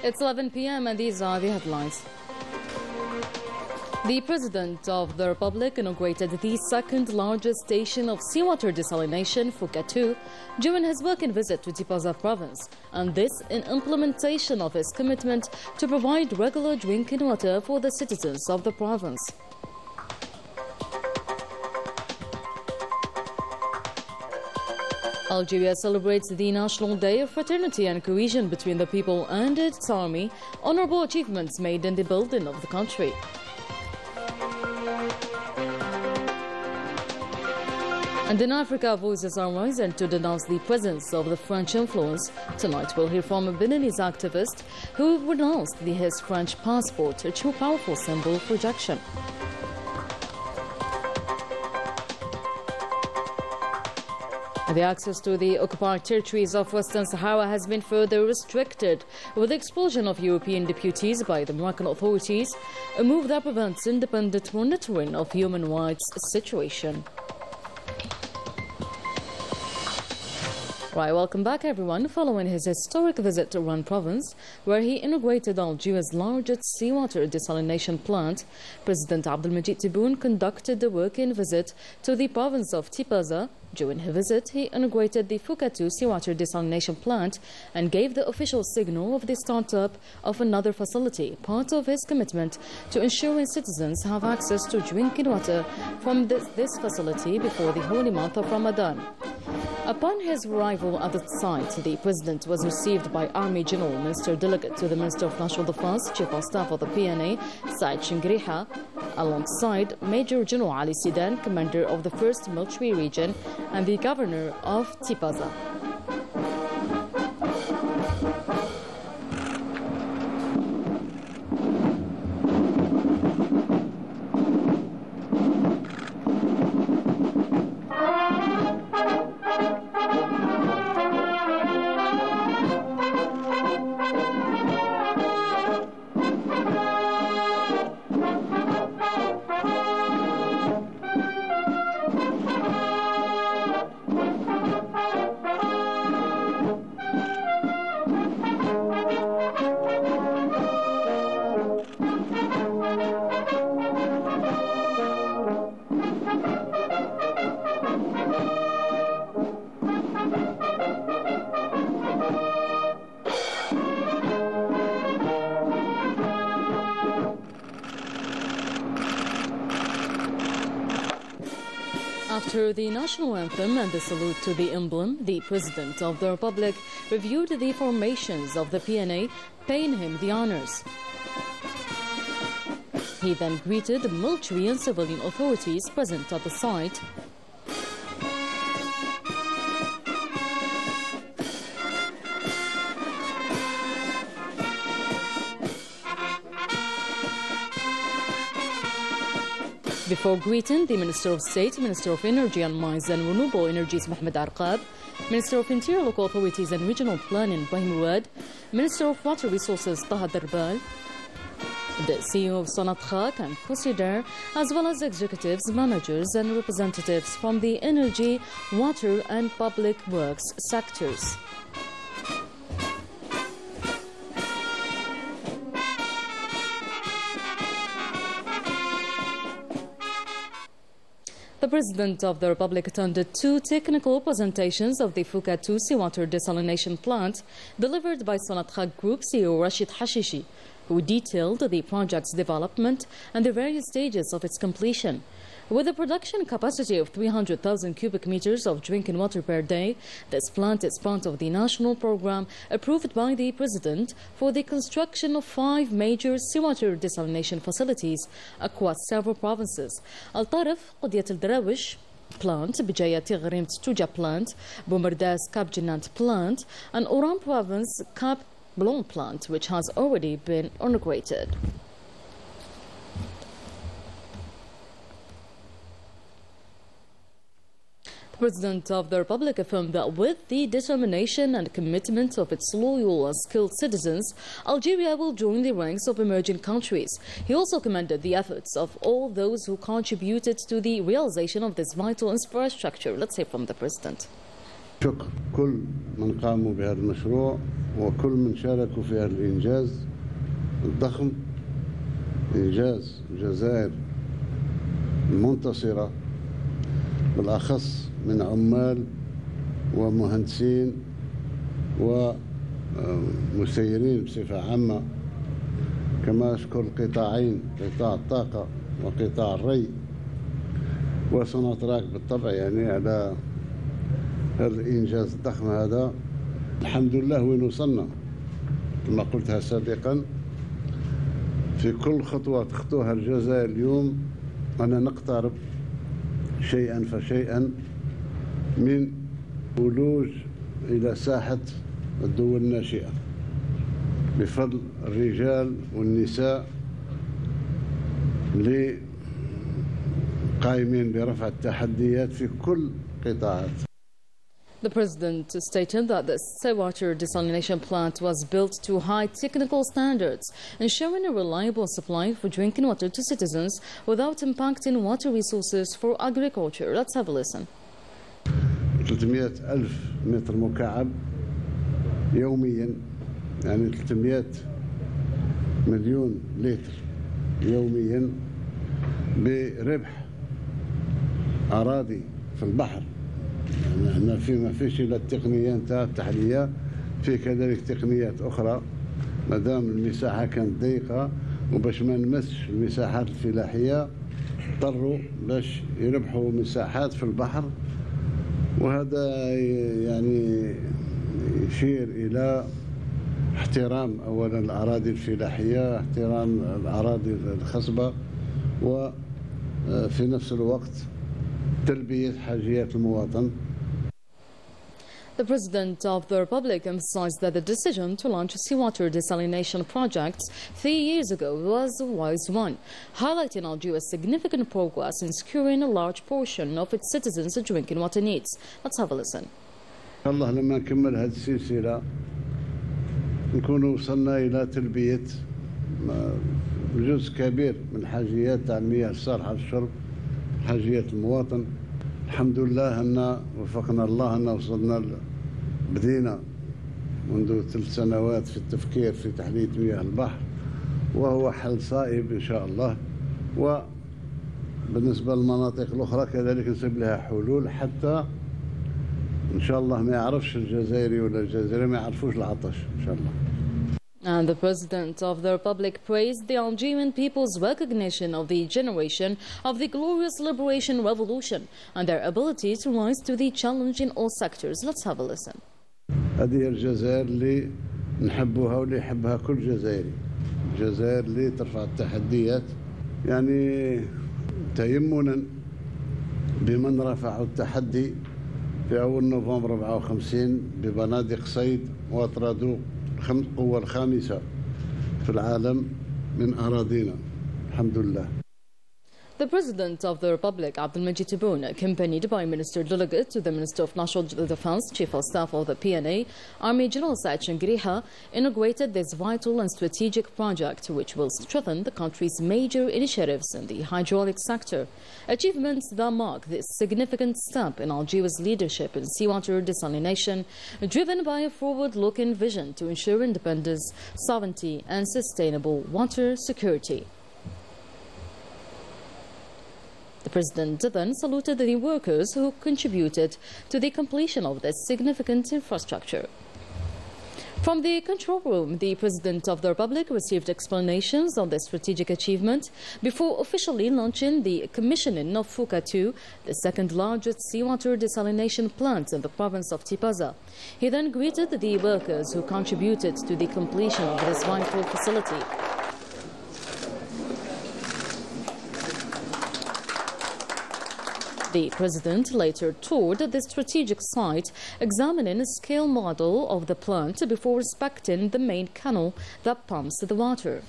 It's 11 p.m. and these are the headlines. The President of the Republic inaugurated the second largest station of seawater desalination, Foucault 2, during his working visit to Tipaza province, and this in implementation of his commitment to provide regular drinking water for the citizens of the province. Algeria celebrates the National Day of Fraternity and Cohesion between the people and its army, honorable achievements made in the building of the country. And in Africa, voices are rising to denounce the presence of the French influence. Tonight we'll hear from a Beninese activist who renounced his French passport, a too powerful symbol of rejection. The access to the occupied territories of Western Sahara has been further restricted with the expulsion of European deputies by the Moroccan authorities, a move that prevents independent monitoring of human rights situation. Right, welcome back everyone. Following his historic visit to Oran province, where he inaugurated Algeria's largest seawater desalination plant, President Abdelmajid Tebboune conducted a working visit to the province of Tipaza. During his visit, he inaugurated the Foucault 2 seawater desalination plant and gave the official signal of the startup of another facility, part of his commitment to ensuring citizens have access to drinking water from this facility before the holy month of Ramadan. Upon his arrival at the site, the President was received by Army General Minister Delegate to the Minister of National Defense, Chief of Staff of the PNA, Said Shingriha, alongside Major General Ali Sidan, Commander of the 1st Military Region, and the Governor of Tipaza. After the national anthem and the salute to the emblem, the President of the Republic reviewed the formations of the PNA, paying him the honors. He then greeted military and civilian authorities present at the site. Before greeting the Minister of State, Minister of Energy and Mines and Renewable Energies Mohamed Arqab, Minister of Interior, Local Authorities and Regional Planning Brahim Ouad, Minister of Water Resources Taha Darbal, the CEO of Sonatrach and Consider, as well as executives, managers and representatives from the energy, water and public works sectors. The President of the Republic attended two technical presentations of the Foucault 2 seawater desalination plant delivered by Sonatrach Group CEO Rashid Hashishi, who detailed the project's development and the various stages of its completion. With a production capacity of 300,000 cubic meters of drinking water per day, this plant is part of the national program approved by the President for the construction of 5 major seawater desalination facilities across several provinces. Al-Tarif, Qudiyat al-Darawish plant, Bijaya Tigrim Tuja plant, Boumerdaz Cap Jinnat plant, and Oran province Cap Blanc plant, which has already been inaugurated. The President of the Republic affirmed that with the determination and commitment of its loyal and skilled citizens, Algeria will join the ranks of emerging countries. He also commended the efforts of all those who contributed to the realization of this vital infrastructure. Let's hear from the President. شكر كل من قاموا بهذا المشروع وكل من شاركوا في هذا الإنجاز الضخم، إنجاز الجزائر المنتصرة، بالأخص من عمال ومهندسين ومسيرين بصفة عامة. كما أشكر القطاعين، قطاع الطاقة وقطاع الري وسنتراك بالطبع يعني على هذا الإنجاز الضخم هذا. الحمد لله وين وصلنا. كما قلتها سابقا، في كل خطوة تخطوها الجزائر اليوم أنا نقترب شيئا فشيئا من ولوج إلى ساحة الدول الناشئة بفضل الرجال والنساء اللي قائمين برفع التحديات في كل قطاعات. The President stated that the seawater desalination plant was built to high technical standards, ensuring a reliable supply for drinking water to citizens without impacting water resources for agriculture. Let's have a listen. 300,000 متر مكعب يوميا، يعني 300 مليون لتر يوميا بربح أراضي في البحر. يعني ما فيش الا التقنيه نتاع التحليه، في كذلك تقنيات اخرى. ما دام المساحه كانت ضيقه وباش ما نمسش المساحات الفلاحيه اضطروا باش يربحوا مساحات في البحر، وهذا يعني يشير الى احترام اولا الاراضي الفلاحيه، احترام الاراضي الخصبه، وفي نفس الوقت تلبية حاجيات المواطن. The President of the Republic emphasized that the decision to launch seawater desalination projects 3 years ago was a wise one, highlighting Algeria's significant progress in securing a large portion of its citizens' drinking water needs. Let's have a listen. الله لما نكمل هذه السلسلة نكون وصلنا إلى تلبية جزء كبير من حاجيات المياه الصالحة للشرب، حاجيات المواطن. الحمد لله أن وفقنا الله أن وصلنا، بدينا منذ 3 سنوات في التفكير في تحلية مياه البحر، وهو حل صائب إن شاء الله. وبالنسبة للمناطق الأخرى كذلك نسيب لها حلول حتى إن شاء الله ما يعرفش الجزائري ولا الجزائري ما يعرفوش العطش إن شاء الله. And the President of the Republic praised the Algerian people's recognition of the generation of the glorious liberation revolution and their ability to rise to the challenge in all sectors. Let's have a listen. هذه الجزائر اللي نحبوها واللي يحبها كل جزائري، الجزائر اللي ترفع التحديات، يعني تيمنا بمن رفعوا التحدي في أول نوفمبر 54 ببنادق صيد وأطردوا القوة الخامسة في العالم من أراضينا. الحمد لله. The President of the Republic, Abdelmajid Tebboune, accompanied by Minister Delegate to the Minister of National Defense, Chief of Staff of the PNA, Army General Saad Shangriha, inaugurated this vital and strategic project, which will strengthen the country's major initiatives in the hydraulic sector. Achievements that mark this significant step in Algeria's leadership in seawater desalination, driven by a forward-looking vision to ensure independence, sovereignty, and sustainable water security. The President then saluted the workers who contributed to the completion of this significant infrastructure. From the control room, the President of the Republic received explanations on the strategic achievement before officially launching the commissioning of Fuka 2, the second largest seawater desalination plant in the province of Tipaza. He then greeted the workers who contributed to the completion of this vital facility. The President later toured the strategic site, examining a scale model of the plant before inspecting the main canal that pumps the water.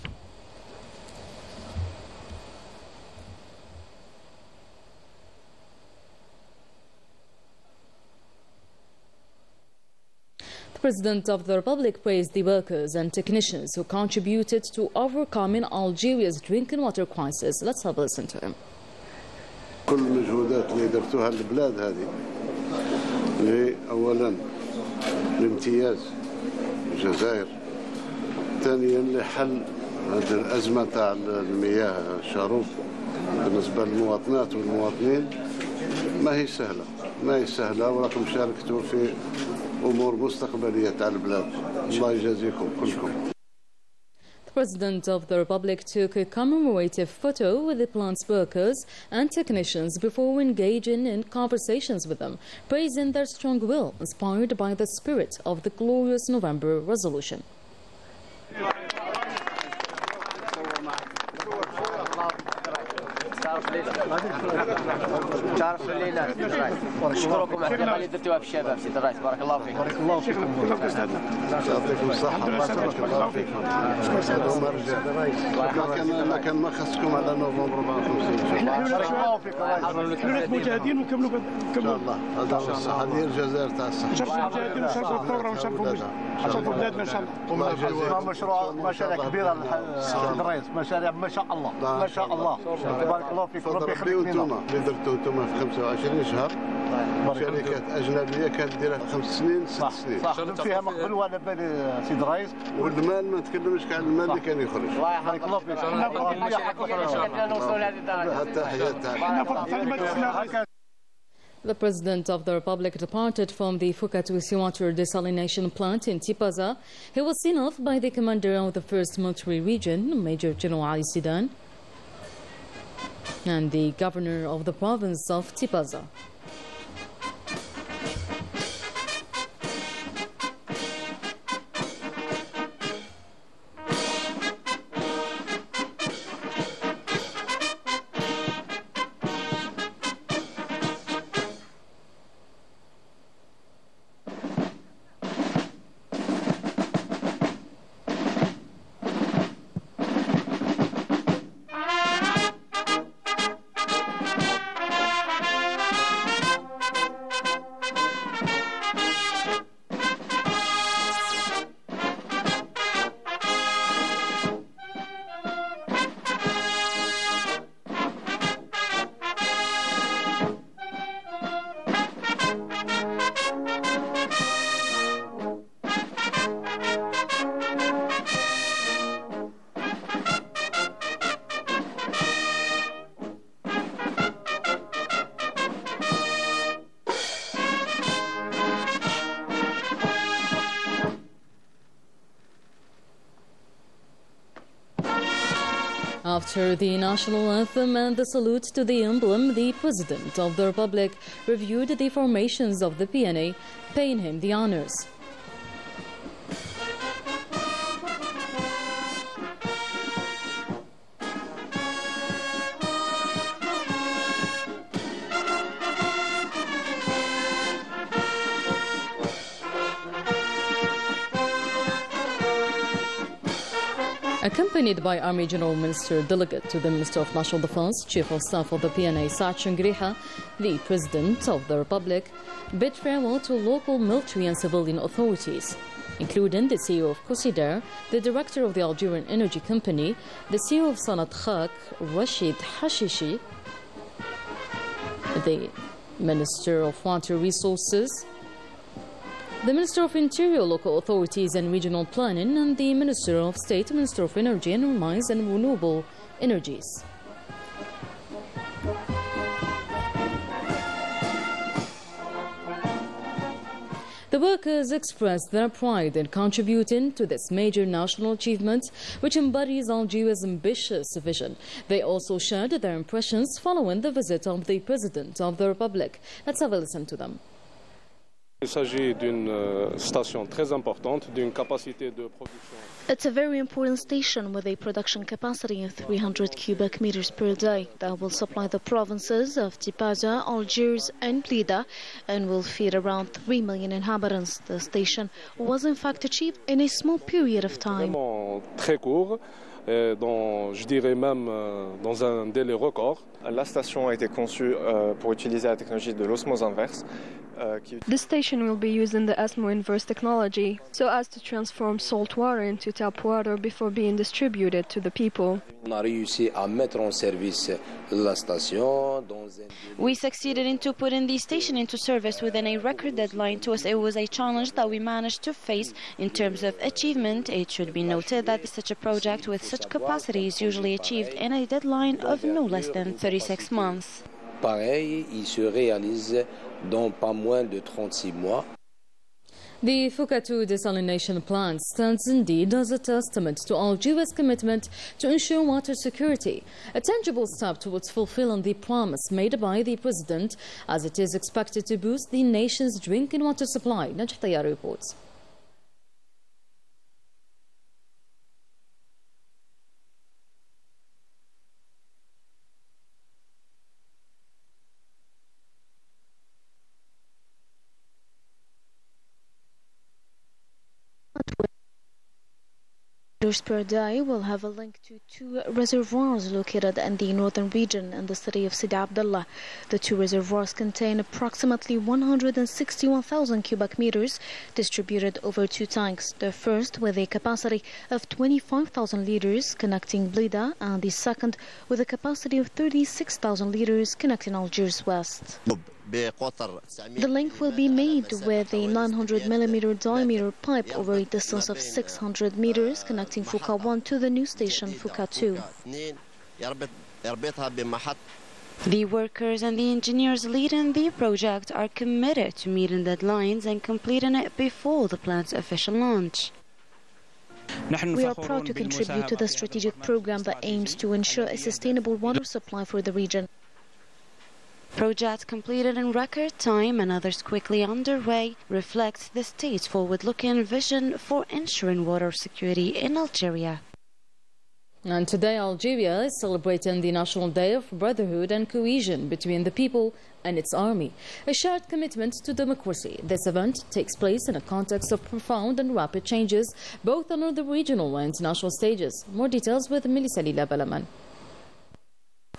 The President of the Republic praised the workers and technicians who contributed to overcoming Algeria's drinking water crisis. Let's have a listen to him. كل المجهودات اللي درتوها البلاد هذه أولا لامتياز الجزائر، ثانيا لحل هذه الأزمة تاع المياه الشرب بالنسبة للمواطنات والمواطنين. ما هي سهلة وراكم شاركتوا في أمور مستقبلية تاع البلاد. الله يجازيكم كلكم. The President of the Republic took a commemorative photo with the plant's workers and technicians before engaging in conversations with them, praising their strong will inspired by the spirit of the glorious November resolution. تعرف الليلة نشكركم على الثقة اللي درتوها في الشباب سيدي الرئيس. بارك الله فيك. بارك الله فيكم. يعطيكم الصحة. بارك الله فيكم. ما كان ما خصكم على نوفمبر 54. بارك الله فيكم. نحن مجاهدين ونكملوا إن شاء الله. هذا هو الصحة ديال الجزائر تاع الصحة. نشرفوا المجاهدين ونشرفوا الثورة ونشرفوا بلادنا إن شاء الله. مشاريع كبيرة سيدي الرئيس، مشاريع ما شاء الله ما شاء الله. بارك الله فيك. ربي يخليك لنا. اللي درتوه انتم في 25 شهر شركات اجنبيه كانت ديرها 5 سنين 6 سنين. صح فيها مقبل وعلى بالي سيدي الرئيس. والمال ما نتكلمش كاع المال اللي كان يخرج. بارك الله فيك. The President of the Republic departed from the Fukatousi water desalination plant in Tipaza. He was seen off by the commander of the 1st Military Region, Major General Ali Sidan, and the governor of the province of Tipaza. After the national anthem and the salute to the emblem, the President of the Republic reviewed the formations of the PNA, paying him the honors. Accompanied by Army General Minister Delegate to the Minister of National Defense, Chief of Staff of the PNA, Sachin Griha, the President of the Republic bid farewell to local military and civilian authorities, including the CEO of Kosidar, the Director of the Algerian Energy Company, the CEO of Sanat Khak, Rashid Hashishi, the Minister of Water Resources, the Minister of Interior, Local Authorities and Regional Planning, and the Minister of State, Minister of Energy and Mines and Renewable Energies. The workers expressed their pride in contributing to this major national achievement, which embodies Algeria's ambitious vision. They also shared their impressions following the visit of the President of the Republic. Let's have a listen to them. Il s'agit d'une station très importante, d'une capacité de production. It's a very important station with a production capacity of 300 cubic meters per day that will supply the provinces of Tipaza, Algiers and Blida and will feed around 3 million inhabitants. The station was in fact achieved in a small period of time. Vraiment très court. Je dirais même dans un délai record. La station a été conçue pour utiliser la technologie de l'osmose inverse. This station will be using the osmo inverse technology so as to transform salt water into tap water before being distributed to the people. We succeeded in putting the station into service within a record deadline. To us, it was a challenge that we managed to face. In terms of achievement, it should be noted that such a project with such capacity is usually achieved in a deadline of no less than 36 months. Pareil, il se réalise dans pas moins de 36 mois. The Foucault desalination plant stands indeed as a testament to Algeria's commitment to ensure water security, a tangible step towards fulfilling the promise made by the president, as it is expected to boost the nation's drinking water supply. Najah Tayyar reports. Per day will have a link to two reservoirs located in the northern region in the city of Sidi Abdallah. The two reservoirs contain approximately 161,000 cubic meters distributed over two tanks. The first with a capacity of 25,000 liters connecting Blida, and the second with a capacity of 36,000 liters connecting Algiers West. The link will be made with a 900mm diameter pipe over a distance of 600 meters connecting Foucault 1 to the new station Foucault 2. The workers and the engineers leading the project are committed to meeting deadlines and completing it before the plant's official launch. We are proud to contribute to the strategic program that aims to ensure a sustainable water supply for the region. Projects completed in record time and others quickly underway reflects the state's forward-looking vision for ensuring water security in Algeria. And today Algeria is celebrating the National Day of Brotherhood and Cohesion between the people and its army, a shared commitment to democracy. This event takes place in a context of profound and rapid changes, both on the regional and national stages. More details with Melissa Lila Balaman.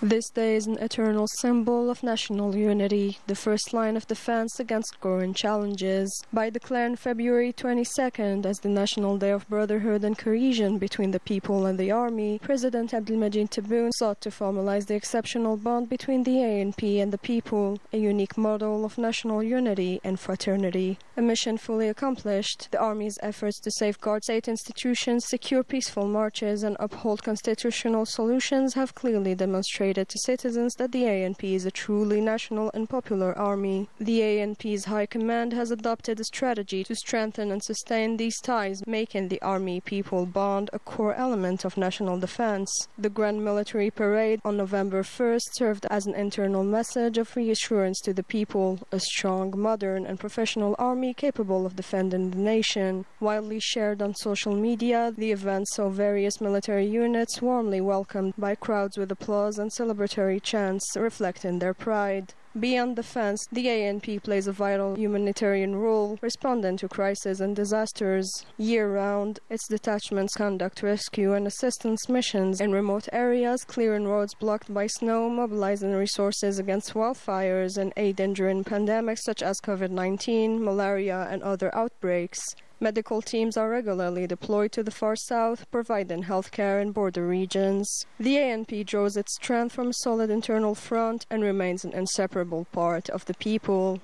This day is an eternal symbol of national unity, the first line of defense against growing challenges. By declaring February 22nd as the National Day of Brotherhood and Cohesion between the people and the army, President Abdelmadjid Tebboune sought to formalize the exceptional bond between the ANP and the people, a unique model of national unity and fraternity. A mission fully accomplished, the army's efforts to safeguard state institutions, secure peaceful marches, and uphold constitutional solutions have clearly demonstrated to citizens that the ANP is a truly national and popular army. The ANP's High Command has adopted a strategy to strengthen and sustain these ties, making the army-people bond a core element of national defense. The Grand Military Parade on November 1st served as an internal message of reassurance to the people, a strong, modern, and professional army capable of defending the nation. Widely shared on social media, the event saw various military units warmly welcomed by crowds with applause and celebratory chants reflecting their pride. Beyond defense, the ANP plays a vital humanitarian role, responding to crises and disasters. Year-round, its detachments conduct rescue and assistance missions in remote areas, clearing roads blocked by snow, mobilizing resources against wildfires, and aiding during pandemics such as COVID-19, malaria, and other outbreaks. Medical teams are regularly deployed to the far south, providing healthcare in border regions. The ANP draws its strength from a solid internal front and remains an inseparable part of the people.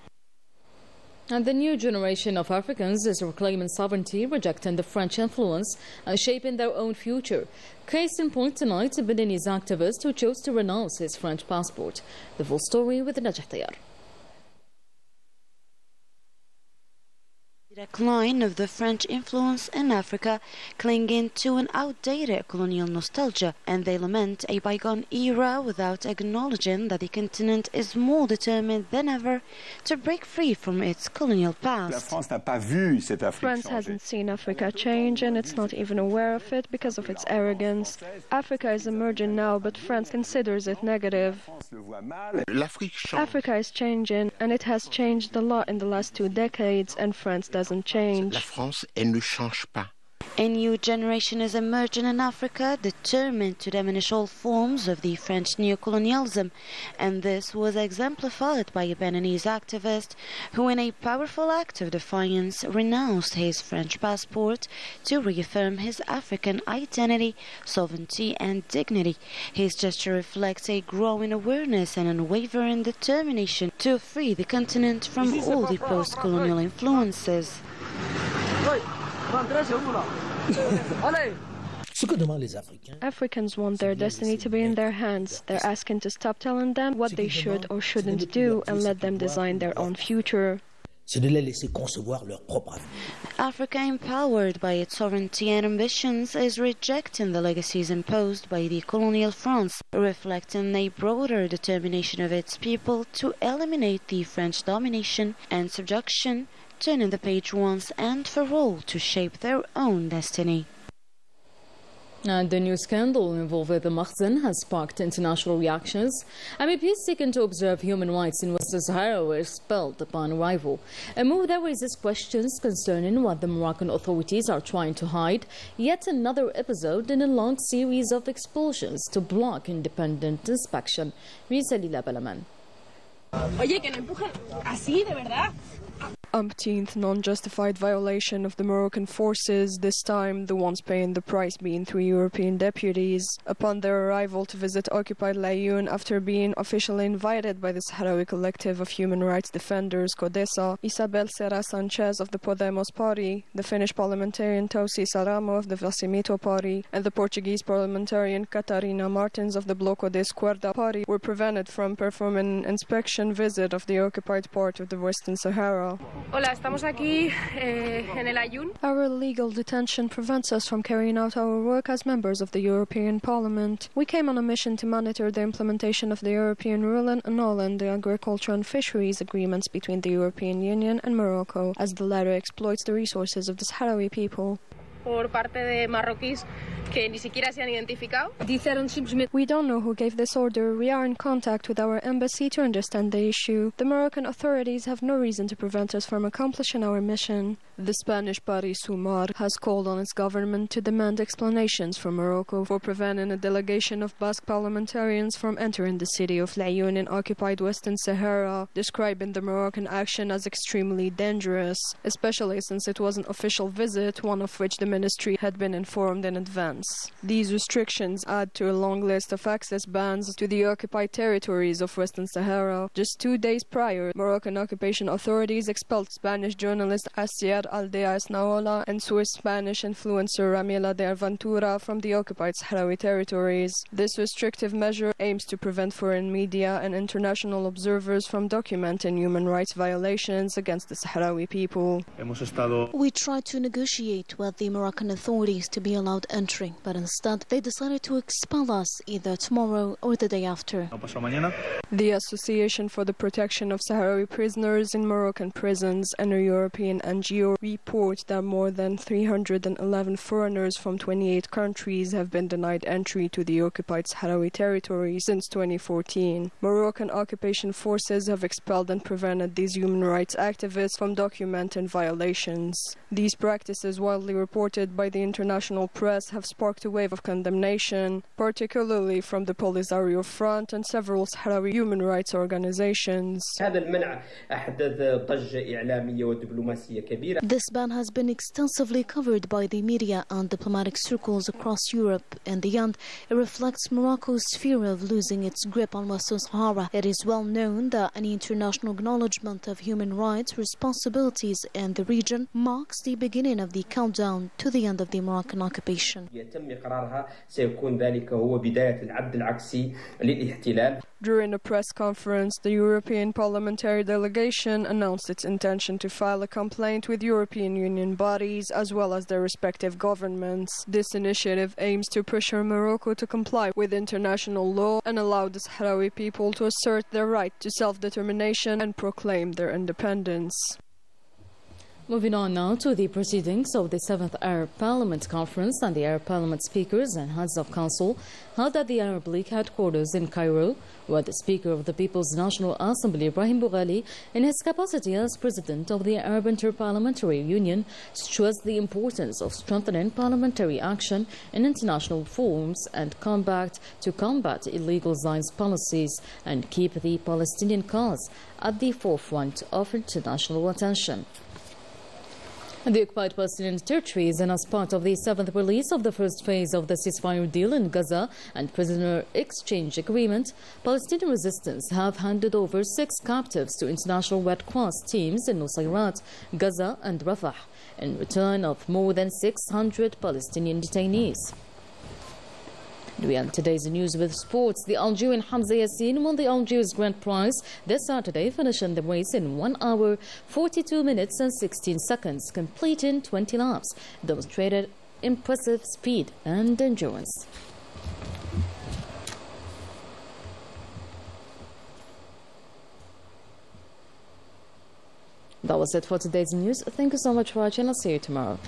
And the new generation of Africans is reclaiming sovereignty, rejecting the French influence, and shaping their own future. Case in point tonight, a Beninese activist who chose to renounce his French passport. The full story with Najah Tayyar. Decline of the French influence in Africa, clinging to an outdated colonial nostalgia, and they lament a bygone era without acknowledging that the continent is more determined than ever to break free from its colonial past. France hasn't seen Africa change, and it's not even aware of it because of its arrogance. Africa is emerging now, but France considers it negative. Africa is changing, and it has changed a lot in the last 2 decades, and France doesn't change. La France, elle ne change pas. A new generation is emerging in Africa, determined to diminish all forms of the French neocolonialism, and this was exemplified by a Beninese activist who, in a powerful act of defiance, renounced his French passport to reaffirm his African identity, sovereignty and dignity. His gesture reflects a growing awareness and unwavering determination to free the continent from all the post-colonial influences. Africans want their destiny to be in their hands. They're asking to stop telling them what they should or shouldn't do and let them design their own future. Africa, empowered by its sovereignty and ambitions, is rejecting the legacies imposed by the colonial France, reflecting a broader determination of its people to eliminate the French domination and subjection, turning the page once and for all to shape their own destiny. And the new scandal involving the Makhzen has sparked international reactions. MEPs seeking to observe human rights in Western Sahara were expelled upon arrival, a move that raises questions concerning what the Moroccan authorities are trying to hide, yet another episode in a long series of expulsions to block independent inspection. Risalila Balaman. Oye, que no empujan así, de verdad. Umpteenth non-justified violation of the Moroccan forces, this time the ones paying the price being 3 European deputies. Upon their arrival to visit occupied Laayoune after being officially invited by the Sahrawi collective of human rights defenders CODESA, Isabel Serra Sanchez of the Podemos party, the Finnish parliamentarian Tausi Saramo of the Vasimito party, and the Portuguese parliamentarian Catarina Martins of the Bloco de Esquerda party were prevented from performing an inspection visit of the occupied part of the Western Sahara. Hola, estamos aquí en el Laayoune. Our illegal detention prevents us from carrying out our work as members of the European Parliament. We came on a mission to monitor the implementation of the European rule and annulling the agriculture and fisheries agreements between the European Union and Morocco, as the latter exploits the resources of the Sahrawi people. Por parte de marroquíes que ni siquiera se han identificado. We don't know who gave this order. We are in contact with our embassy to understand the issue. The Moroccan authorities have no reason to prevent us from accomplishing our mission. The Spanish party Sumar has called on its government to demand explanations from Morocco for preventing a delegation of Basque parliamentarians from entering the city of Laayoune in occupied Western Sahara, describing the Moroccan action as extremely dangerous, especially since it was an official visit, one of which the ministry had been informed in advance. These restrictions add to a long list of access bans to the occupied territories of Western Sahara. Just 2 days prior, Moroccan occupation authorities expelled Spanish journalist Asier Aldea Esnaola and Swiss Spanish influencer Ramila de Aventura from the occupied Sahrawi territories. This restrictive measure aims to prevent foreign media and international observers from documenting human rights violations against the Sahrawi people. We tried to negotiate with the Moroccan authorities to be allowed entry, but instead they decided to expel us either tomorrow or the day after. The Association for the Protection of Sahrawi Prisoners in Moroccan Prisons and a European NGO report that more than 311 foreigners from 28 countries have been denied entry to the occupied Sahrawi territory since 2014. Moroccan occupation forces have expelled and prevented these human rights activists from documenting violations. These practices, widely reported by the international press, have sparked a wave of condemnation, particularly from the Polisario Front and several Sahrawi human rights organizations. This ban has been extensively covered by the media and diplomatic circles across Europe. In the end, it reflects Morocco's fear of losing its grip on Western Sahara. It is well known that any international acknowledgement of human rights responsibilities in the region marks the beginning of the countdown to the end of the Moroccan occupation. During a press conference, the European parliamentary delegation announced its intention to file a complaint with European Union bodies as well as their respective governments. This initiative aims to pressure Morocco to comply with international law and allow the Sahrawi people to assert their right to self-determination and proclaim their independence. Moving on now to the proceedings of the 7th Arab Parliament Conference, and the Arab Parliament speakers and heads of council held at the Arab League headquarters in Cairo, where the Speaker of the People's National Assembly, Ibrahim Boughali, in his capacity as President of the Arab Inter-Parliamentary Union, stressed the importance of strengthening parliamentary action in international forums and combat illegal Zionist policies and keep the Palestinian cause at the forefront of international attention. The occupied Palestinian territories, and as part of the 7th release of the first phase of the ceasefire deal in Gaza and prisoner exchange agreement, Palestinian resistance have handed over 6 captives to international Red Cross teams in Nusayrat, Gaza and Rafah, in return of more than 600 Palestinian detainees. We end today's news with sports. The Algerian Hamza Yassin won the Algiers Grand Prize this Saturday, finishing the race in 1 hour, 42 minutes and 16 seconds, completing 20 laps, demonstrated impressive speed and endurance. That was it for today's news. Thank you so much for watching. I'll see you tomorrow.